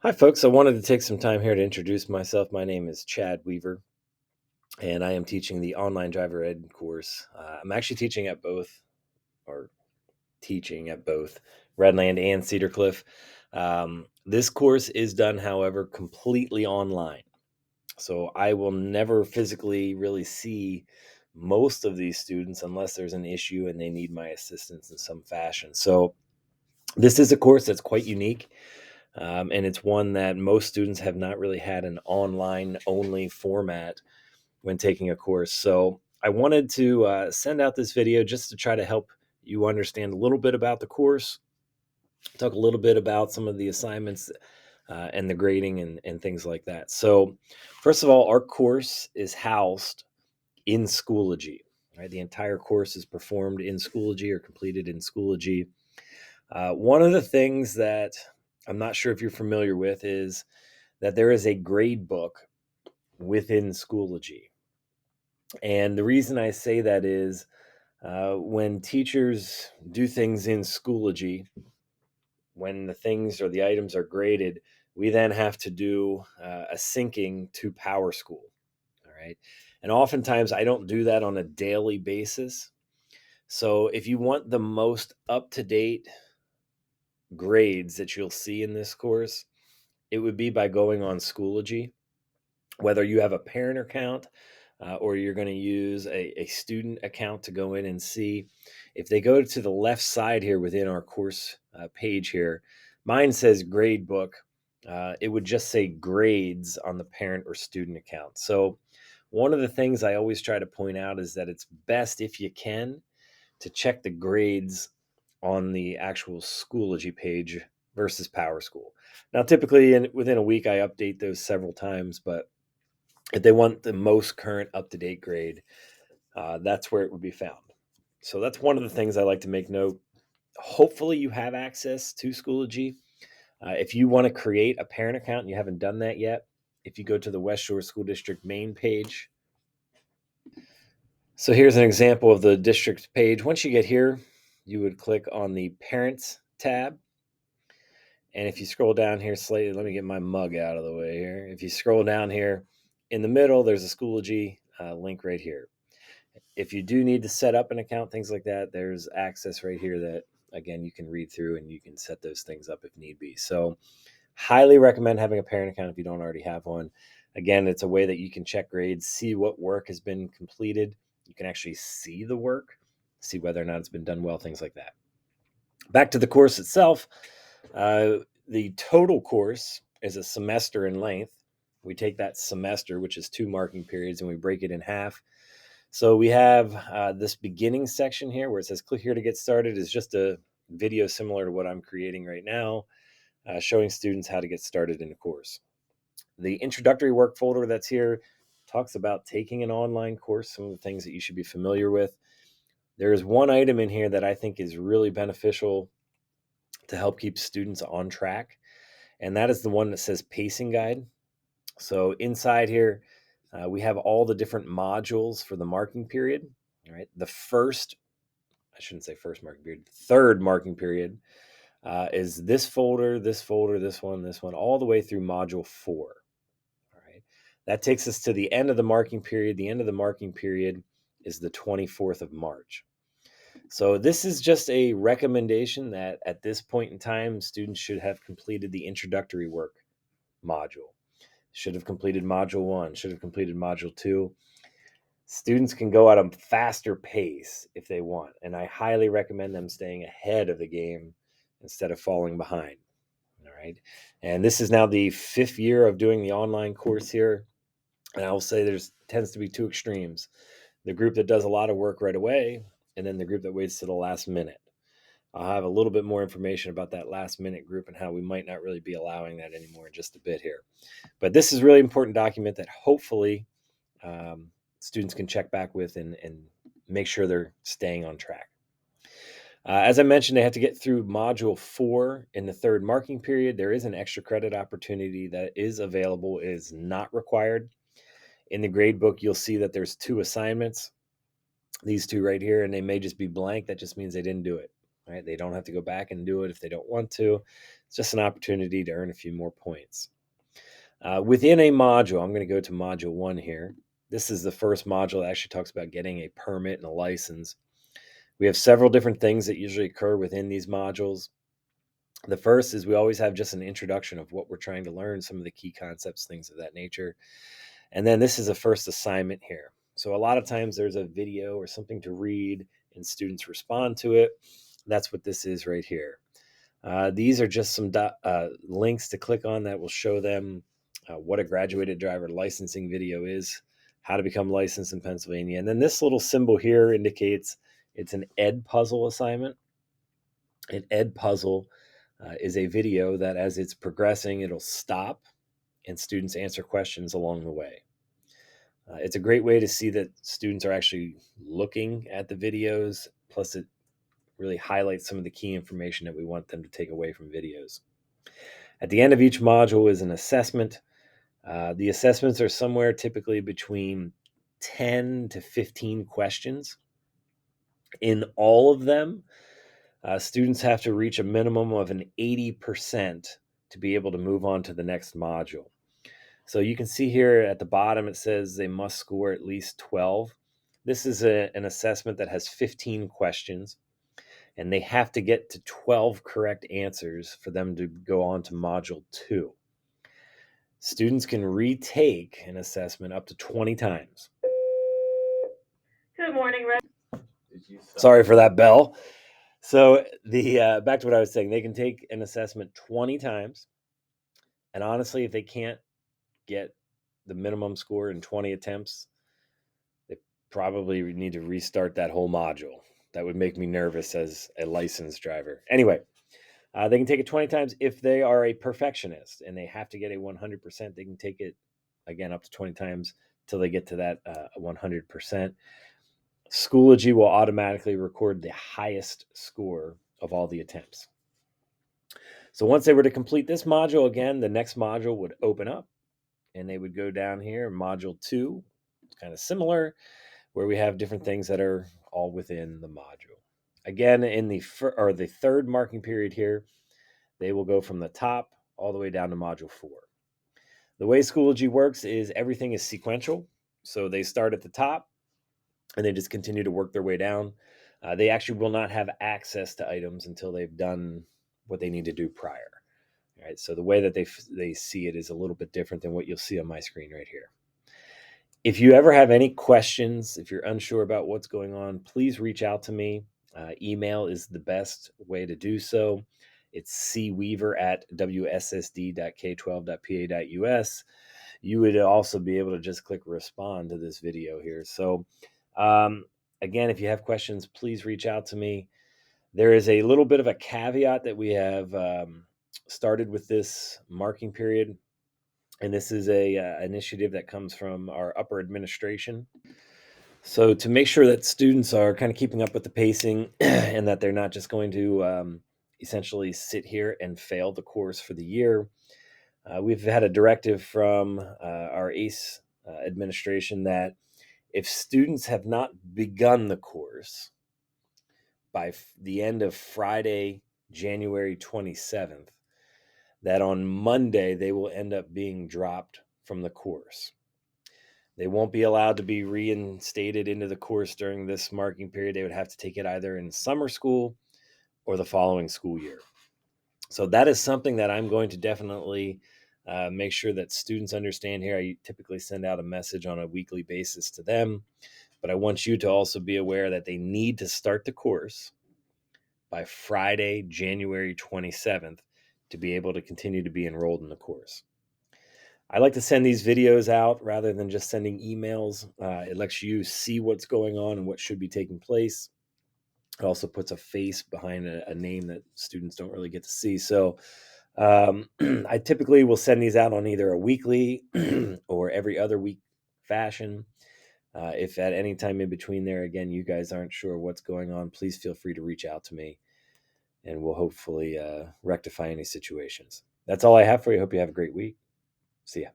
Hi, folks. I wanted to take some time here to introduce myself. My name is Chad Weaver, and I am teaching the online driver ed course. I'm actually or teaching at both Redland and Cedar Cliff. This course is done, however, completely online. So I will never physically really see most of these students unless there's an issue and they need my assistance in some fashion. So this is a course that's quite unique. And it's one that most students have not really had an online only format when taking a course. So I wanted to send out this video just to try to help you understand a little bit about the course, talk a little bit about some of the assignments and the grading and things like that. So, first of all, our course is housed in Schoology. Right? The entire course is performed in Schoology or completed in Schoology. One of the things that I'm not sure if you're familiar with is that there is a grade book within Schoology. And the reason I say that is when teachers do things in Schoology, when the things or the items are graded, we then have to do a syncing to PowerSchool. All right. And oftentimes I don't do that on a daily basis. So if you want the most up to date grades that you'll see in this course, it would be by going on Schoology, whether you have a parent account or you're going to use a student account to go in and see. If they go to the left side here within our course page here, mine says grade book. It would just say grades on the parent or student account. So one of the things I always try to point out is that it's best, if you can, to check the grades on the actual Schoology page versus PowerSchool. Now, typically within a week, I update those several times, but if they want the most current up to date grade, that's where it would be found. So that's one of the things I like to make note. Hopefully, you have access to Schoology. If you want to create a parent account and you haven't done that yet, if you go to the West Shore School District main page, so here's an example of the district page. Once you get here, you would click on the Parents tab. And if you scroll down here slightly, let me get my mug out of the way here. If you scroll down here in the middle, there's a Schoology link right here. If you do need to set up an account, things like that, there's access right here that, again, you can read through and you can set those things up if need be. So, highly recommend having a parent account if you don't already have one. Again, it's a way that you can check grades, see what work has been completed. You can actually see the work, see whether or not it's been done well, things like that. Back to the course itself. The total course is a semester in length. We take that semester, which is 2 marking periods, and we break it in half. So we have this beginning section here where it says click here to get started is just a video similar to what I'm creating right now, showing students how to get started in the course. The introductory work folder that's here talks about taking an online course, some of the things that you should be familiar with. There is one item in here that I think is really beneficial to help keep students on track, and that is the one that says pacing guide. So inside here, we have all the different modules for the marking period. All right, I shouldn't say first marking period, third marking period is this folder, this folder, this one, all the way through module 4. All right, that takes us to the end of the marking period. The end of the marking period is the 24th of March. So this is just a recommendation that at this point in time, students should have completed the introductory work module, should have completed module 1, should have completed module 2. Students can go at a faster pace if they want, and I highly recommend them staying ahead of the game instead of falling behind. All right. And this is now the 5th year of doing the online course here. And I will say there's tends to be two extremes: the group that does a lot of work right away, and then the group that waits to the last minute. I'll have a little bit more information about that last minute group and how we might not really be allowing that anymore in just a bit here. But this is a really important document that hopefully um, students can check back with and make sure they're staying on track. As I mentioned, they have to get through module 4 in the third marking period. There is an extra credit opportunity that is available. It is not required. In the grade book, you'll see that there's 2 assignments, these 2 right here, and they may just be blank. That just means they didn't do it. right? They don't have to go back and do it if they don't want to. It's just an opportunity to earn a few more points. Within a module, I'm going to go to module 1 here. This is the first module that actually talks about getting a permit and a license. We have several different things that usually occur within these modules. The first is we always have just an introduction of what we're trying to learn, some of the key concepts, things of that nature. And then this is a first assignment here. So a lot of times there's a video or something to read and students respond to it. That's what this is right here. These are just some links to click on that will show them what a graduated driver licensing video is, how to become licensed in Pennsylvania. And then this little symbol here indicates it's an Edpuzzle assignment. An Edpuzzle is a video that as it's progressing, it'll stop and students answer questions along the way. It's a great way to see that students are actually looking at the videos, plus it really highlights some of the key information that we want them to take away from videos. At the end of each module is an assessment. The assessments are somewhere typically between 10 to 15 questions. In all of them, students have to reach a minimum of an 80% to be able to move on to the next module. So you can see here at the bottom, it says they must score at least 12. This is an assessment that has 15 questions, and they have to get to 12 correct answers for them to go on to module 2. Students can retake an assessment up to 20 times. Good morning, Red. Sorry for that bell. So the back to what I was saying, they can take an assessment 20 times. And honestly, if they can't get the minimum score in 20 attempts, they probably need to restart that whole module. That would make me nervous as a licensed driver. Anyway, they can take it 20 times. If they are a perfectionist and they have to get a 100%, they can take it again up to 20 times till they get to that 100%. Schoology will automatically record the highest score of all the attempts. So once they were to complete this module, again, the next module would open up and they would go down here. Module 2, it's kind of similar, where we have different things that are all within the module. Again, in the third marking period here, they will go from the top all the way down to module 4. The way Schoology works is everything is sequential. So they start at the top and they just continue to work their way down. They actually will not have access to items until they've done what they need to do prior. All right, so the way that they see it is a little bit different than what you'll see on my screen right here. If you ever have any questions, if you're unsure about what's going on, please reach out to me. Email is the best way to do so. It's cweaver@wssd.k12.pa.us. You would also be able to just click respond to this video here. So again, if you have questions, please reach out to me. There is a little bit of a caveat that we have started with this marking period. And this is a initiative that comes from our upper administration. So to make sure that students are kind of keeping up with the pacing and that they're not just going to essentially sit here and fail the course for the year, we've had a directive from our ACE administration that if students have not begun the course by the end of Friday, January 27th, that on Monday they will end up being dropped from the course. They won't be allowed to be reinstated into the course during this marking period. They would have to take it either in summer school or the following school year. So that is something that I'm going to definitely make sure that students understand here. I typically send out a message on a weekly basis to them, but I want you to also be aware that they need to start the course by Friday, January 27th to be able to continue to be enrolled in the course. I like to send these videos out rather than just sending emails. It lets you see what's going on and what should be taking place. It also puts a face behind a name that students don't really get to see. So I typically will send these out on either a weekly or every other week fashion. If at any time in between there, again, you guys aren't sure what's going on, please feel free to reach out to me and we'll hopefully rectify any situations. That's all I have for you. Hope you have a great week. See ya.